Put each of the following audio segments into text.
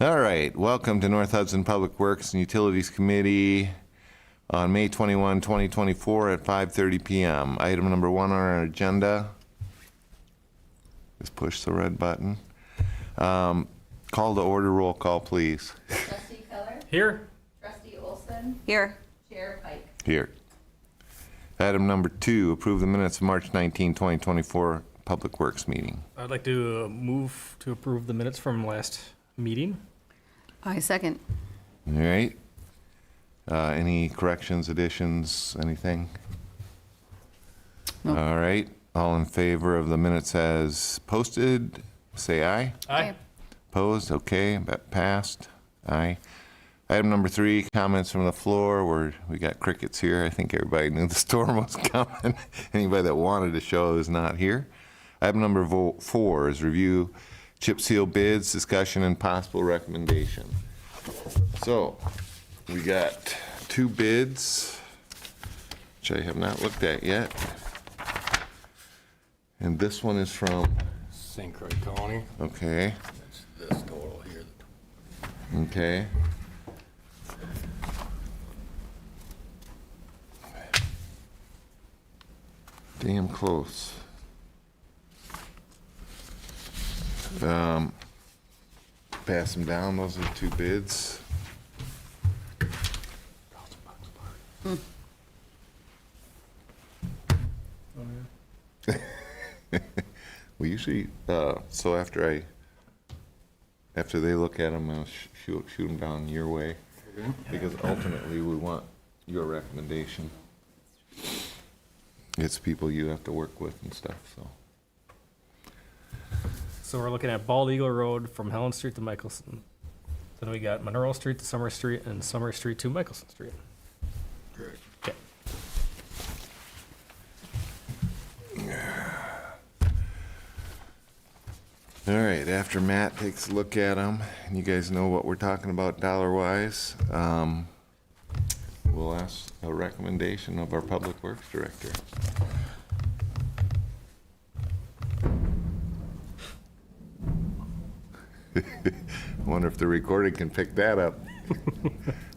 All right, welcome to North Hudson Public Works and Utilities Committee on May 21, 2024 at 5:30 PM. Item number 1 on our agenda. Just push the red button. Call to order, roll call, please. Trustee Keller? Here. Trustee Olson? Here. Chair Pike? Here. Item number 2, approve the minutes of March 19, 2024 Public Works meeting. I'd like to move to approve the minutes from last meeting. I second. All right. Any corrections, additions, anything? Nope. All right. All in favor of the minutes as posted, say aye. Aye. Opposed? Okay, that passed. Aye. Item number 3, comments from the floor. We got crickets here. I think everybody knew the storm was coming. Anybody that wanted to show is not here. Item number 4 is review chip seal bids, discussion, and possible recommendation. So, we got 2 bids, which I have not looked at yet. And this one is from, St. Croix County. okay, That's this total here. okay. Damn close. Pass them down, those are the 2 bids. We usually, so after they look at them, I'll shoot them down your way, because ultimately we want your recommendation. It's people you have to work with and stuff, so. So we're looking at Bald Eagle Road from Helen Street to Michelson. Then we got Monroe Street to Summer Street and Summer Street to Michelson Street. Correct. Okay. All right, after Matt takes a look at them, and you guys know what we're talking about dollar-wise, we'll ask a recommendation of our Public Works Director. Wonder if the recording can pick that up.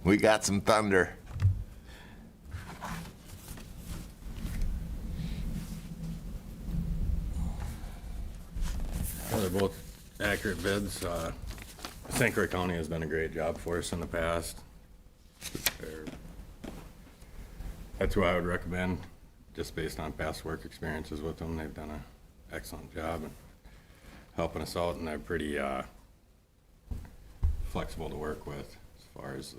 We got some thunder. Well, they're both accurate bids. St. Croix County has done a great job for us in the past. That's who I would recommend, just based on past work experiences with them. They've done an excellent job in helping us out, and they're pretty flexible to work with as far as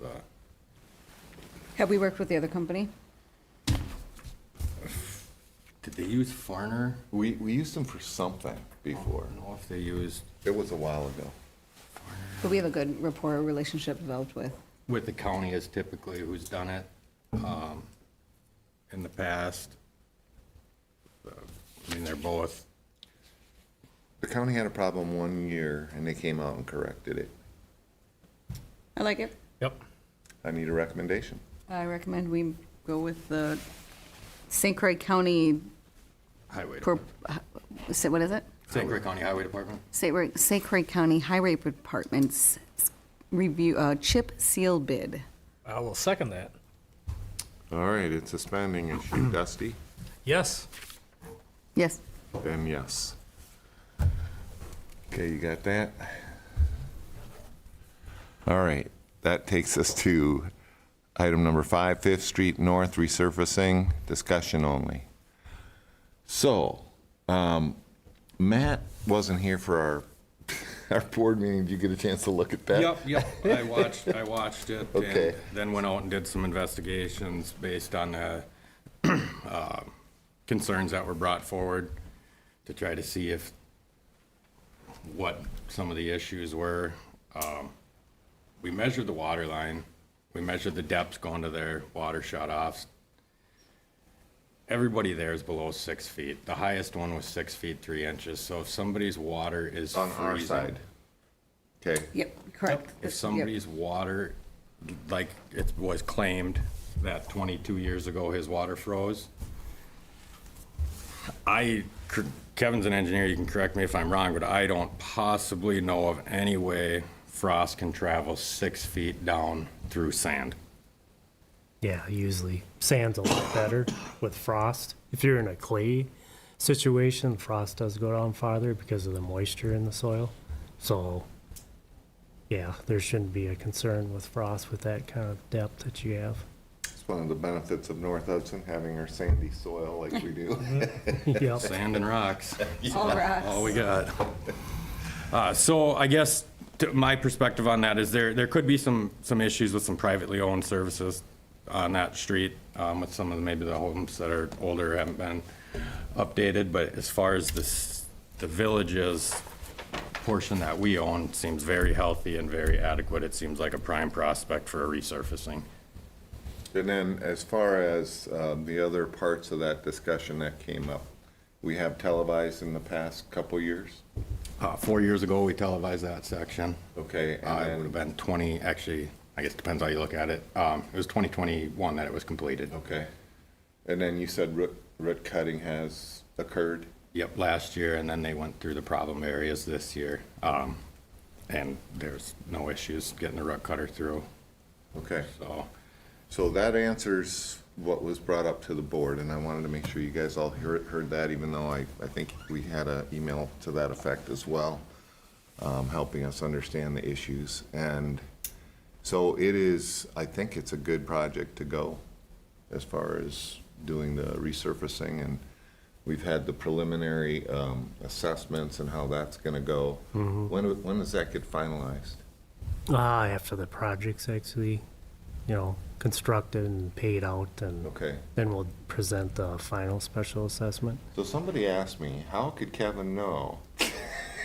Have we worked with the other company? did they use Farner? We used them for something before. I don't know if they used It was a while ago. But we have a good rapport relationship developed with. the county is typically who's done it in the past. I mean, they're both, The county had a problem one year, and they came out and corrected it. I like it. Yep. I need a recommendation. I recommend we go with the St. Croix County, highway what department. is it? St. Croix County Highway Department. St. Croix County Highway Department's review, chip seal bid. I will second that. All right, it's a spending issue. Dusty? Yes. Yes. Then yes. Okay, you got that? All right, that takes us to item number 5, 5th Street North resurfacing, discussion only. So, Matt wasn't here for our board meeting. Did you get a chance to look at that? Yep. I watched it. Okay. And then went out and did some investigations based on the concerns that were brought forward to try to see what some of the issues were. We measured the water line. We measured the depths going to their water shut-offs. Everybody there is below 6 feet. The highest one was 6 feet 3 inches. So if somebody's water is On our freezing- side. Okay, Yep, correct. If Yep. somebody's water, like it was claimed that 22 years ago his water froze, Kevin's an engineer, you can correct me if I'm wrong, but I don't possibly know of any way frost can travel 6 feet down through sand. Yeah, usually sand's a lot better with frost. If you're in a clay situation, frost does go down farther because of the moisture in the soil. So, yeah, there shouldn't be a concern with frost with that kind of depth that you have. It's one of the benefits of North Hudson, having our sandy soil like we do. Yep. Sand and rocks. All rocks. All we got. So I guess my perspective on that is there could be some issues with some privately owned services on that street, with some of maybe the homes that are older, haven't been updated. But as far as the village's portion that we own seems very healthy and very adequate. It seems like a prime prospect for a resurfacing. And then as far as the other parts of that discussion that came up, we have televised in the past couple years. 4 years ago, we televised that section. Okay, It would have been 20, actually, I guess it depends how you look at it. It was 2021 that it was completed. okay. And then you said root cutting has occurred? Yep, last year, and then they went through the problem areas this year. And there's no issues getting the root cutter through, Okay. so. So that answers what was brought up to the board, and I wanted to make sure you guys all heard that, even though I think we had an email to that effect as well, helping us understand the issues. And so it is, I think it's a good project to go as far as doing the resurfacing, and we've had the preliminary assessments and how that's gonna go. When does that get finalized? After the project's actually, constructed and paid out, and Okay. then we'll present the final special assessment. So somebody asked me, how could Kevin know?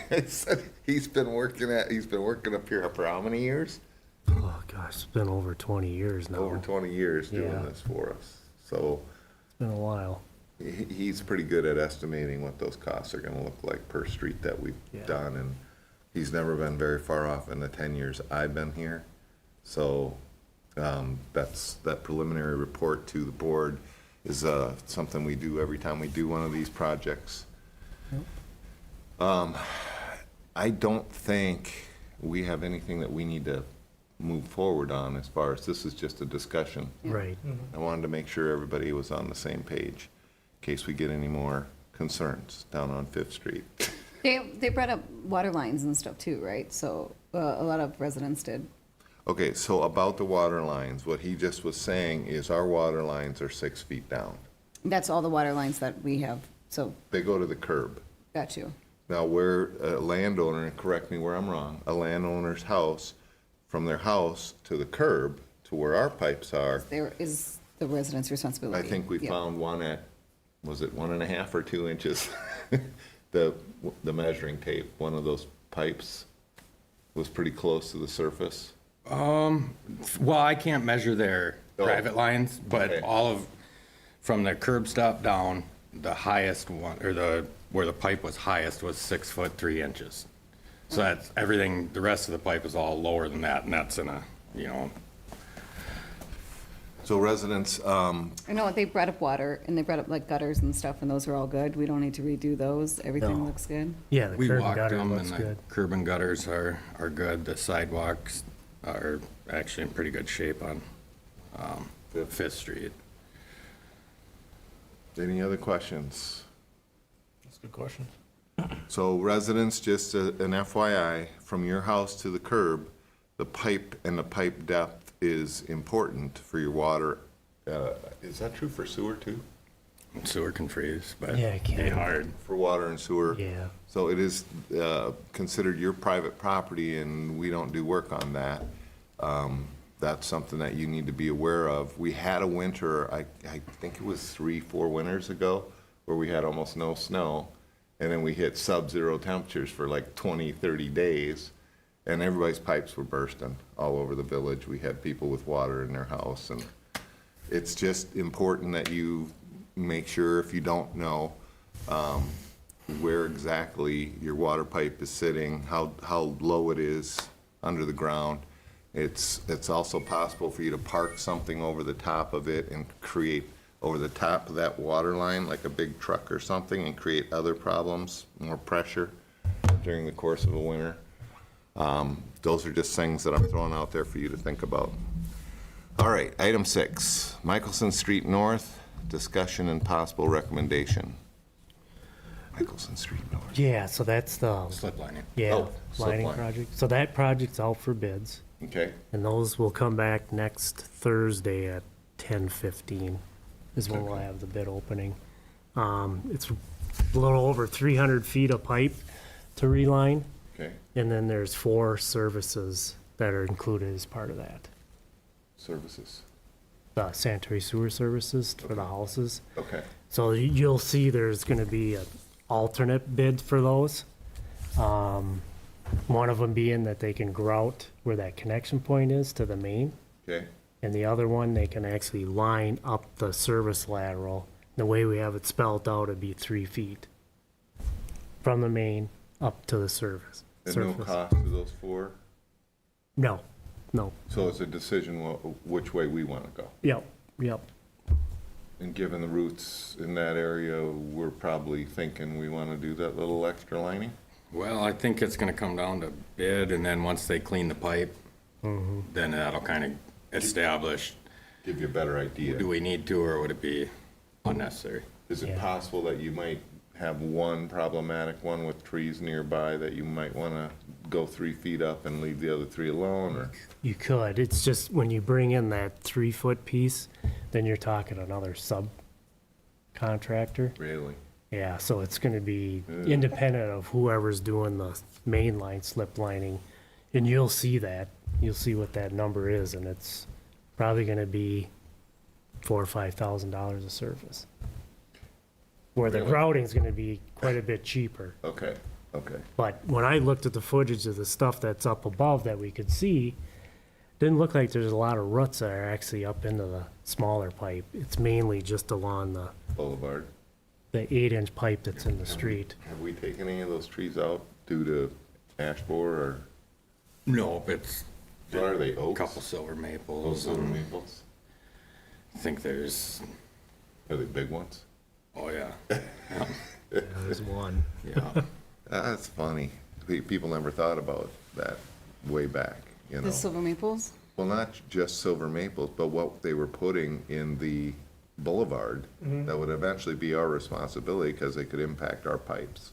I said, he's been working up here for how many years? Oh, gosh, it's been over 20 years now. Over 20 years doing Yeah. this for us. So It's been a while. he's pretty good at estimating what those costs are gonna look like per street that we've Yeah. done, and he's never been very far off in the 10 years I've been here. So, that preliminary report to the board is, something we do every time we do one of these projects. I don't think we have anything that we need to move forward on as far as, this is just a discussion. Right. I wanted to make sure everybody was on the same page in case we get any more concerns down on Fifth Street. They brought up water lines and stuff too, right? So a lot of residents did. Okay, so about the water lines, what he just was saying is our water lines are 6 feet down. That's all the water lines that we have, so They go to the curb. got you. Now, where a landowner, and correct me where I'm wrong, a landowner's house, from their house to the curb to where our pipes are, There is the residents' responsibility. I think we Yeah. found one at, was it 1.5 or 2 inches? The measuring tape, one of those pipes was pretty close to the surface. Well, I can't measure their Oh. private lines, but Okay. from the curb stop down, the highest one, or where the pipe was highest was 6'3". So that's everything, the rest of the pipe is all lower than that, and that's in a, So residents, I know they brought up water and they brought up like gutters and stuff, and those are all good. We don't need to redo those. Everything No. looks good. Yeah, the we curb and walked gutter them, and looks the good. curb and gutters are good. The sidewalks are actually in pretty good shape on Fifth Street. any other questions? That's a good question. So residents, just an FYI, from your house to the curb, the pipe and the pipe depth is important for your water. Is that true for sewer too? Sewer can freeze, but Yeah, it they can. hard. For water and sewer? Yeah. So it is considered your private property, and we don't do work on that. That's something that you need to be aware of. We had a winter, I think it was 3-4 winters ago, where we had almost no snow, and then we hit sub-zero temperatures for like 20, 30 days, and everybody's pipes were bursting all over the village. We had people with water in their house, and it's just important that you make sure, if you don't know, where exactly your water pipe is sitting, how low it is under the ground. It's also possible for you to park something over the top of it and create over the top of that water line, like a big truck or something, and create other problems, more pressure during the course of a winter. Those are just things that I'm throwing out there for you to think about. All right, item 6, Michelson Street North, discussion and possible recommendation. Michelson Street North. Yeah, so that's the, Slip lining. yeah, Oh, slip lining line. project. So that project's out for bids, Okay, and those will come back next Thursday at 10:15 is when we'll Okay. have the bid opening. It's a little over 300 feet of pipe to reline, okay, and then there's 4 services that are included as part of that. services, The sanitary sewer services for the Okay. houses. okay, So you'll see there's gonna be an alternate bid for those. One of them being that they can grout where that connection point is to the main. okay, And the other one, they can actually line up the service lateral. The way we have it spelled out, it'd be 3 feet from the main up to the service. and no surface. cost to those 4? No, no, So it's a decision which way we want to go. yep, yep. And given the routes in that area, we're probably thinking we want to do that little extra lining? Well, I think it's gonna come down to bid, and then once they clean the pipe, then that'll kind of establish, Give you a better idea. do we need to, or would it be unnecessary? Is it Yeah. possible that you might have one problematic one with trees nearby that you might want to go 3 feet up and leave the other 3 alone, or? You could, it's just when you bring in that 3-foot piece, then you're talking another subcontractor. Really? Yeah, so it's gonna be independent of whoever's doing the main line slip lining. And you'll see that, you'll see what that number is, and it's probably gonna be $4,000 or $5,000 a service. Where the Really? grouting's gonna be quite a bit cheaper. Okay, okay. But when I looked at the footage of the stuff that's up above that we could see, didn't look like there's a lot of roots that are actually up into the smaller pipe. It's mainly just along Boulevard. the 8-inch pipe that's in the street. Have we taken any of those trees out due to ash borer, or No, it's what are they, a oaks? couple silver Those maples, silver and maples? I think there's, Are they big ones? oh yeah, There's one. yeah. That's funny. People never thought about that way back, you know? The silver maples? Well, not just silver maples, but what they were putting in the boulevard that would eventually be our responsibility because they could impact our pipes.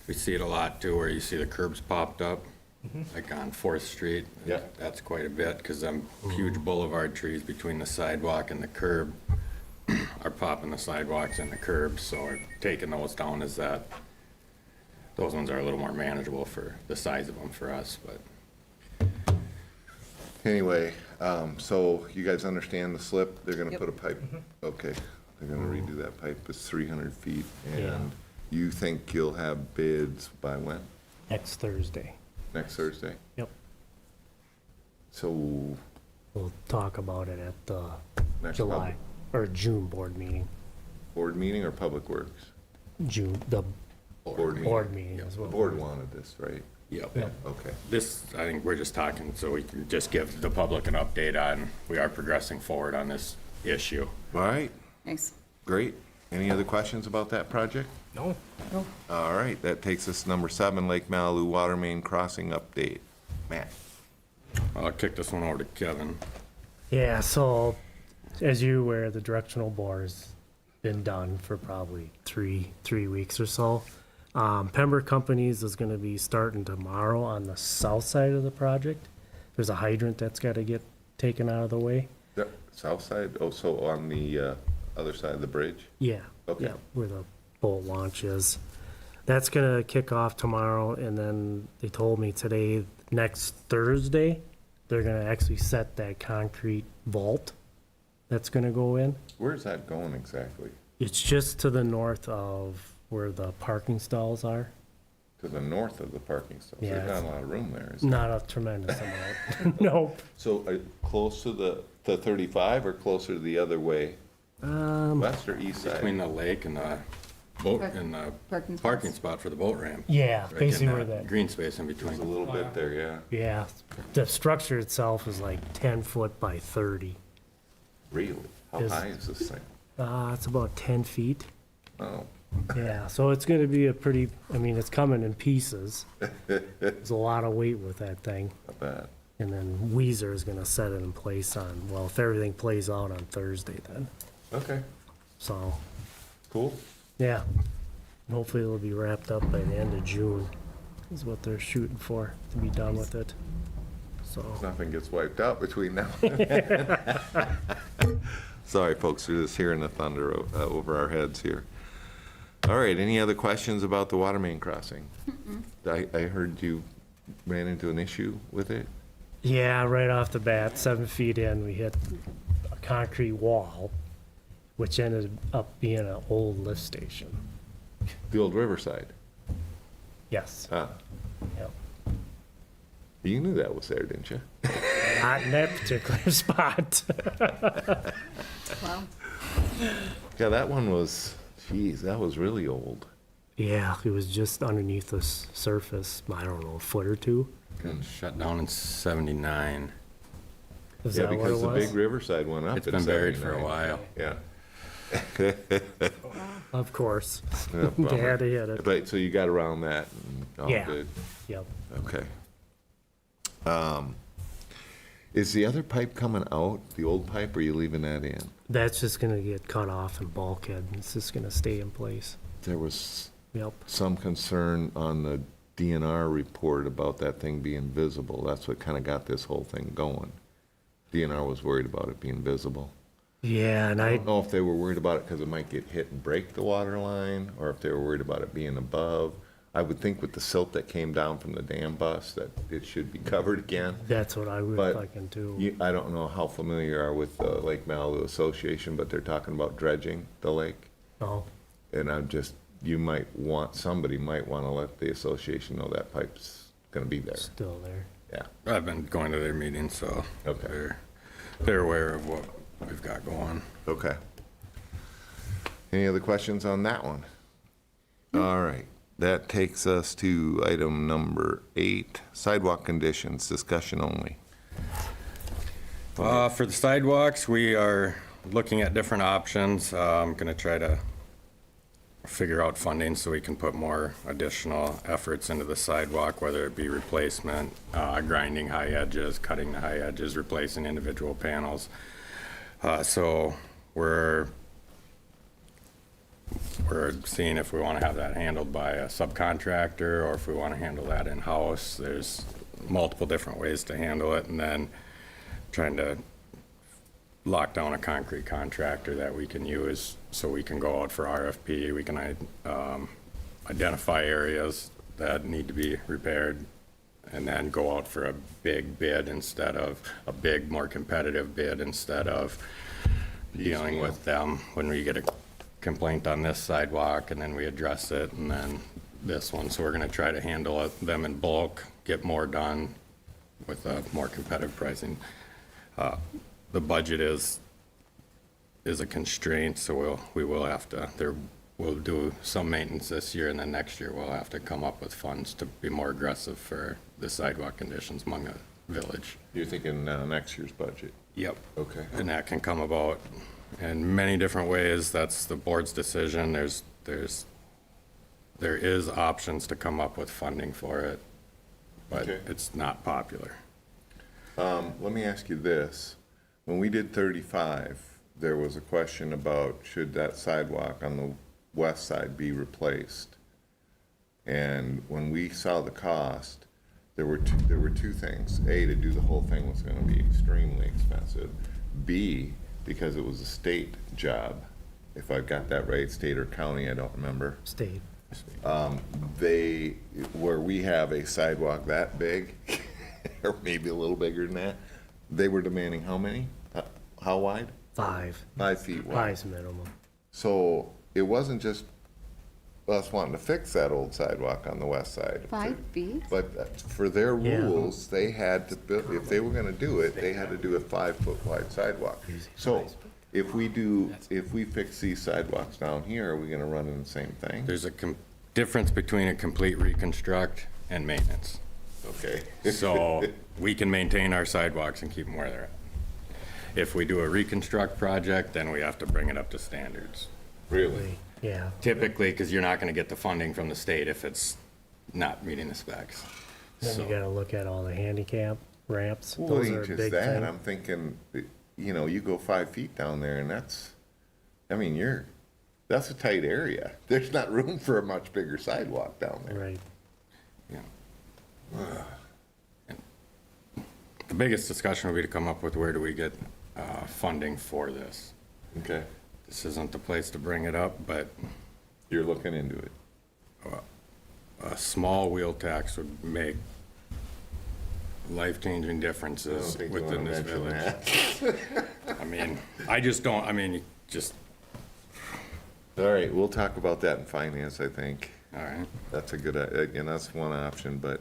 We see it a lot too, where you see the curbs popped up, like on 4th Street. Yeah. That's quite a bit, because them huge boulevard trees between the sidewalk and the curb are popping the sidewalks and the curbs, so we're taking those down as that. Those ones are a little more manageable for the size of them for us, but Anyway, so you guys understand the slip? They're gonna Yep. put a pipe, okay. They're gonna redo that pipe. It's 300 feet. Yeah. And you think you'll have bids by when? Next Thursday. Next Thursday? Yep. So We'll talk about it at the next July, or June board meeting. board meeting or Public Works? June, the Board meeting. board meeting Yeah. as The well. board wanted this, right? yep. Okay. This, I think we're just talking so we can just give the public an update on, we are progressing forward on this issue. All right, Nice. great. Any other questions about that project? No? All right, that takes us to number 7, Lake Malibu Water Main Crossing Update. Matt? I'll kick this one over to Kevin. Yeah, so as you're aware, the directional bore's been done for probably three weeks or so. Pembroke Companies is gonna be starting tomorrow on the south side of the project. There's a hydrant that's gotta get taken out of the way. Yep, south side, oh, so on the other side of the bridge? Yeah. Okay. Yeah, where the boat launch is. That's gonna kick off tomorrow, and then they told me today, next Thursday, they're gonna actually set that concrete vault that's gonna go in. Where's that going exactly? It's just to the north of where the parking stalls are. To the north of the parking stalls? Yeah, There's not it's- a lot of room there, is there? Not a tremendous amount. Nope. So close to the 35 or closer to the other way? West or east Between side? the lake and the boat, Park- and the parking parking spots. spot for the boat ramp. Yeah, Right in basically where that, Green space in There's a between. little bit there, yeah. yeah. The structure itself is like 10 foot by 30. Really? How Is- high is this thing? It's about 10 feet. Oh, Yeah, so it's gonna be a pretty, I mean, it's coming in pieces. There's a lot of weight with that thing. Not bad. And then Weezer is gonna set it in place on, well, if everything plays out on Thursday then. Okay, So, cool. yeah. Hopefully it'll be wrapped up by the end of June is what they're shooting for, to be done with it. So, Nothing gets wiped out between now and then. Sorry, folks, we're just hearing the thunder over our heads here. All right, any other questions about the water main crossing? I heard you ran into an issue with it? yeah, right off the bat, 7 feet in, we hit a concrete wall, which ended up being an old lift station. The old Riverside? Yes, Ah, yep. you knew that was there, didn't you? Not in that particular spot. Well, Yeah, that one was, geez, that was really old. Yeah, it was just underneath the surface, I don't know, a foot or two. Shut down in 79. Is Yeah, that what it because the big was? Riverside went up It's in been buried for a 79. while. Yeah. Of course. Yeah, They bummer. had to hit it. But, so you got around that and all Yeah. good? Yep. Okay. Is the other pipe coming out, the old pipe, or are you leaving that in? That's just gonna get cut off and bulkhead. It's just gonna stay in place. There was Yep. some concern on the DNR report about that thing being visible. That's what kind of got this whole thing going. DNR was worried about it being visible. Yeah, and I I, don't know if they were worried about it because it might get hit and break the water line, or if they were worried about it being above. I would think with the silt that came down from the dam bust, that it should be covered again. that's what I was But thinking too. I don't know how familiar you are with the Lake Malibu Association, but they're talking about dredging the lake. Oh, And somebody might want to let the association know that pipe's going to be there. still there. Yeah. I've been going to their meetings, so Okay. they're aware of what we've got going. Okay. Any other questions on that one? All right. That takes us to item number 8, sidewalk conditions, discussion only. For the sidewalks, we are looking at different options. I'm gonna try to figure out funding so we can put more additional efforts into the sidewalk, whether it be replacement, grinding high edges, cutting the high edges, replacing individual panels. So we're seeing if we want to have that handled by a subcontractor or if we want to handle that in-house. There's multiple different ways to handle it, and then trying to lock down a concrete contractor that we can use so we can go out for RFP. We can identify areas that need to be repaired and then go out for a big bid instead of a big, more competitive bid instead of dealing with them when we get a complaint on this sidewalk and then we address it and then this one. So we're gonna try to handle them in bulk, get more done with a more competitive pricing. The budget is a constraint, so we will have to, we'll do some maintenance this year and then next year we'll have to come up with funds to be more aggressive for the sidewalk conditions among the village. You're thinking next year's budget? Yep. Okay. And that can come about in many different ways. That's the board's decision. There is options to come up with funding for it, but Okay. it's not popular. Let me ask you this. When we did 35, there was a question about should that sidewalk on the west side be replaced? And when we saw the cost, there were two things. A, to do the whole thing was going to be extremely expensive. B, because it was a state job, if I've got that right, state or county, I don't remember. State. Where we have a sidewalk that big, or maybe a little bigger than that, they were demanding how many? How wide? 5. 5 feet wide. Five's minimum. So it wasn't just us wanting to fix that old sidewalk on the west side. 5 feet? But for their Yeah. rules, they had to build, if they were gonna do it, they had to do a 5-foot wide sidewalk. So if we fix these sidewalks down here, are we gonna run into the same thing? There's a difference between a complete reconstruct and maintenance. Okay. So we can maintain our sidewalks and keep them where they're at. If we do a reconstruct project, then we have to bring it up to standards. Really? Yeah. typically, because you're not gonna get the funding from the state if it's not meeting the specs. Then you So, gotta look at all the handicap ramps. Well, it Those ain't are a just big that. thing. I'm thinking, you go 5 feet down there and that's a tight area. There's not room for a much bigger sidewalk down there. Right. yeah. And the biggest discussion will be to come up with where do we get funding for this. Okay. This isn't the place to bring it up, but You're looking into it. a small wheel tax would make life-changing I don't differences think you within wanna this mention village. that. I mean, I just don't, I mean, just, All right, we'll talk about that in finance, I think. all right. That's a good, again, that's one option, but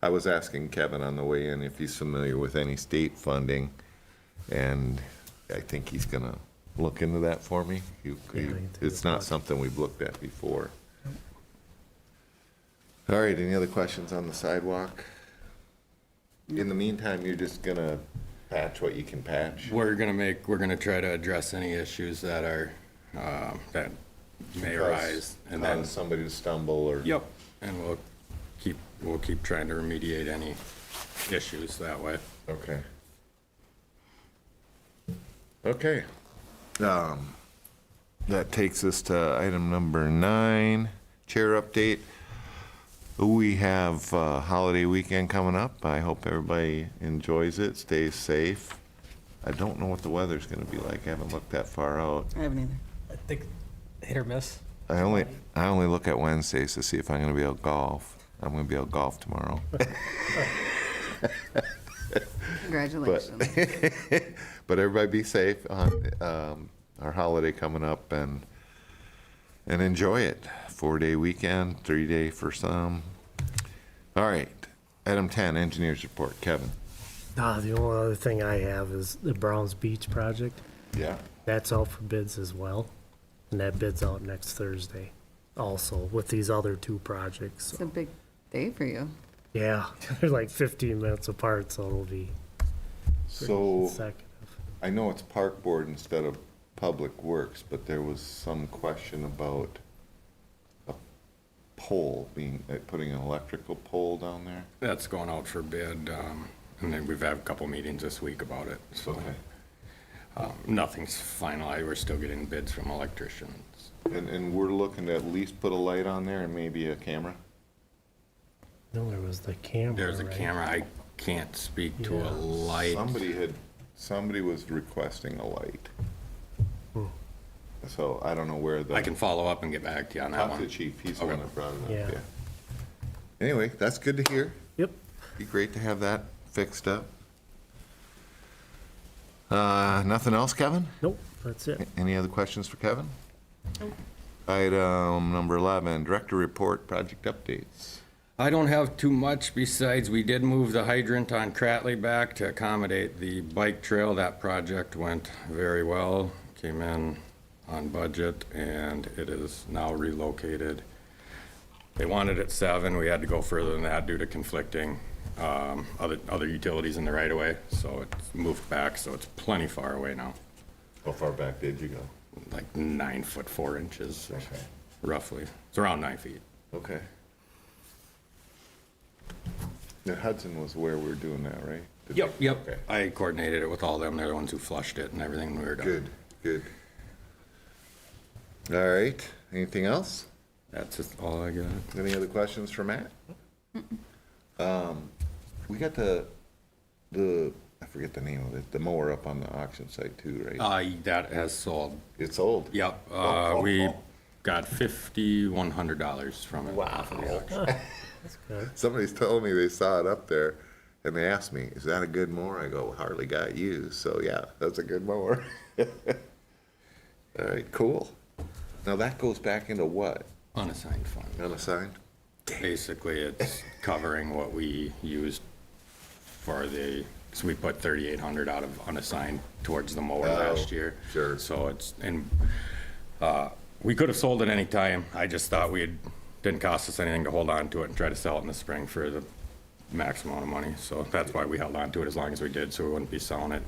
I was asking Kevin on the way in if he's familiar with any state funding, and I think he's gonna look into that for me. Yeah, I can take It's a not look. something we've looked at before. All right, any other questions on the sidewalk? In the meantime, you're just gonna patch what you can patch? We're gonna try to address any issues that are, that may arise. And then, Cause somebody to stumble or? yep, and we'll keep trying to remediate any issues that way. Okay. Okay. That takes us to item number 9, chair update. We have holiday weekend coming up. I hope everybody enjoys it, stays safe. I don't know what the weather's gonna be like. I haven't looked that far out. I haven't either. I think hit or miss. I only look at Wednesdays to see if I'm gonna be able to golf. I'm gonna be able to golf tomorrow. Congratulations. But everybody be safe on our holiday coming up and enjoy it. 4-day weekend, 3-day for some. All right, item 10, engineers report. Kevin. The only other thing I have is the Browns Beach project. Yeah. That's out for bids as well. And that bid's out next Thursday also with these other two projects. It's a big day for you. Yeah, they're like 15 minutes apart, so it'll be pretty So consecutive. I know it's park board instead of public works, but there was some question about a pole putting an electrical pole down there. That's going out for bid, and then we've had a couple meetings this week about it, so. Nothing's finalized, we're still getting bids from electricians. And we're looking to at least put a light on there and maybe a camera? No, there was the camera. There's a right? camera, I can't speak to a Yeah. light. Somebody was requesting a light. Hmm. So I don't know where I can follow up and get back to you on that Talk to one. the chief, he's the Okay. one that brought it up, Yeah. yeah. Anyway, that's good to hear. Yep. Be great to have that fixed up. Nothing else, Kevin? Nope, that's it. Any other questions for Kevin? Item number 11, director report, project updates. I don't have too much besides we did move the hydrant on Cratley back to accommodate the bike trail. That project went very well, came in on budget, and it is now relocated. They wanted it 7, we had to go further than that due to conflicting other utilities in the right of way, so it's moved back, so it's plenty far away now, How far back did you go? like 9 foot 4 inches, Okay. roughly. It's around 9 feet. Okay. Now Hudson was where we're doing that, right? Did Yep, they- yep. Okay. I coordinated it with all them. They're the ones who flushed it and everything when we were done. Good, good. All right, anything else? That's just all I got. Any other questions for Matt? We got the, I forget the name of it, the mower up on the auction site too, right? That has sold. It's old. Yep, we got $5,100 from it. off of the auction. That's good. Somebody's telling me they saw it up there, and they asked me, is that a good mower? I go, hardly got used, so yeah, that's a good mower. All right, cool. Now that goes back into what? Unassigned fund. Unassigned? Basically, it's covering what we used for so we put 3,800 out of unassigned towards the mower last year. Sure. So we could have sold it any time. I just thought didn't cost us anything to hold on to it and try to sell it in the spring for the max amount of money. So that's why we held on to it as long as we did, so we wouldn't be selling it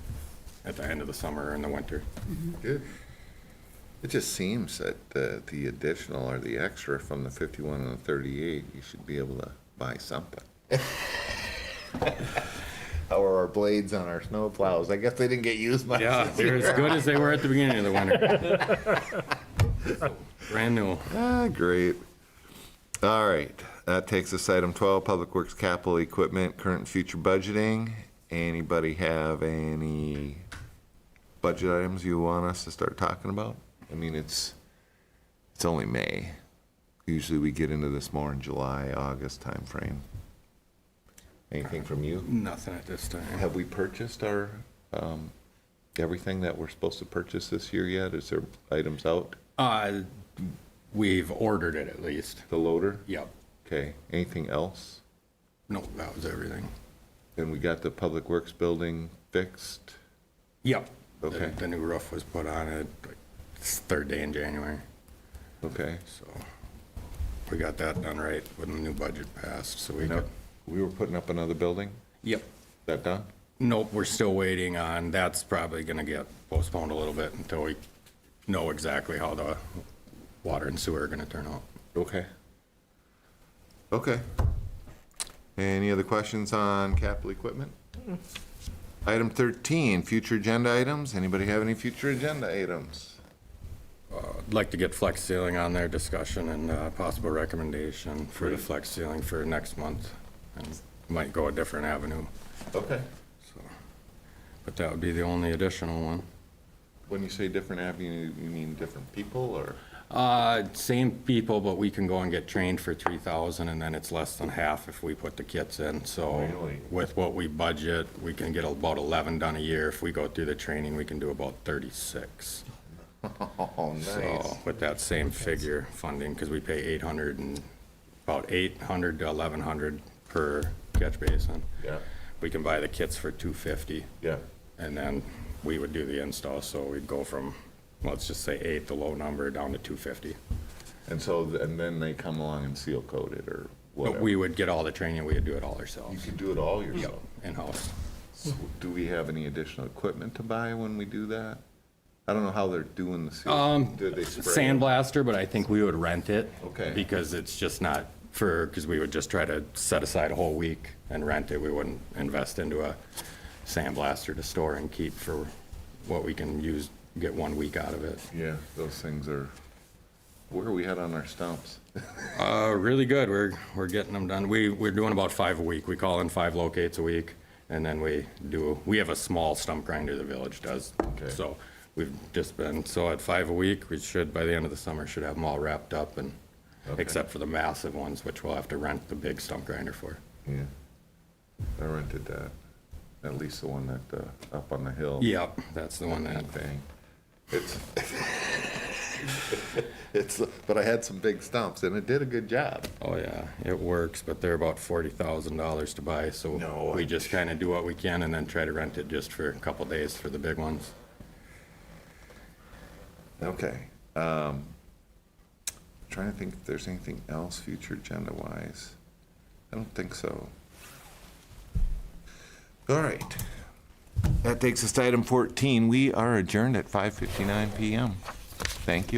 at the end of the summer or in the winter. Good. It just seems that the additional or the extra from the 51 and the 38, you should be able to buy something. How are our blades on our snow plows? I guess they didn't get used much. Yeah, this they're year. as good as they were at the beginning of the winter. Brand new. Ah, great. All right, that takes us to item 12, Public Works Capital Equipment, current and future budgeting. Anybody have any budget items you want us to start talking about? I mean, it's only May. Usually we get into this more in July, August timeframe. Anything from you? Nothing at this time. Have we purchased our, everything that we're supposed to purchase this year yet? Is there items out? We've ordered it at least. The loader? Yep. Okay, anything else? No, that was everything. And we got the Public Works building fixed? Yep. Okay. The new roof was put on it, like, it's third day in January, Okay. so we got that done right when the new budget passed, so we Now, could. we were putting up another building? Yep. That done? Nope, we're still waiting on, that's probably gonna get postponed a little bit until we know exactly how the water and sewer are gonna turn out. Okay. Okay. Any other questions on capital equipment? Item 13, future agenda items. Anybody have any future agenda items? I'd like to get flex ceiling on there, discussion and possible recommendation for the flex ceiling for next month. And might go a different avenue, Okay. so. But that would be the only additional one. When you say different avenue, you mean different people or? Same people, but we can go and get trained for 3,000 and then it's less than half if we put the kits in. So Really? with what we budget, we can get about 11 done a year. If we go through the training, we can do about 36. Oh, nice. So with that same figure funding, because we pay 800 and about 800 to 1,100 per catch basin. Yeah, We can buy the kits for 250 yeah. and then we would do the install. So we'd go from, let's just say 8, the low number, down to 250. And so, and then they come along and seal coat it or But whatever? we would get all the training, we would do it all You ourselves. can do it all yourself? In-house. So do we have any additional equipment to buy when we do that? I don't know how they're doing the seal. Do they spray? Sandblaster, but I think we would rent it. Okay. Because it's just not because we would just try to set aside a whole week and rent it. We wouldn't invest into a sandblaster to store and keep for what we can use, get 1 week out of it. Yeah, those things are, where are we at on our stumps? Really good. We're getting them done. We're doing about 5 a week. We call in 5 locates a week, and then we have a small stump grinder the village does. Okay. So we've just been, so at 5 a week, we should, by the end of the summer, should have them all wrapped up and, Okay. except for the massive ones, which we'll have to rent the big stump grinder for. Yeah. I rented that, at least the one that, up on the hill. Yep, that's the one that, Bang. It's, but I had some big stumps and it did a good job. oh yeah, it works, but they're about $40,000 to buy, so No, we just kind of do what we can and then try to rent it just for a couple days for the big ones. Okay. Trying to think if there's anything else future agenda wise. I don't think so. All right. That takes us to item 14. We are adjourned at 5:59 PM. Thank you all.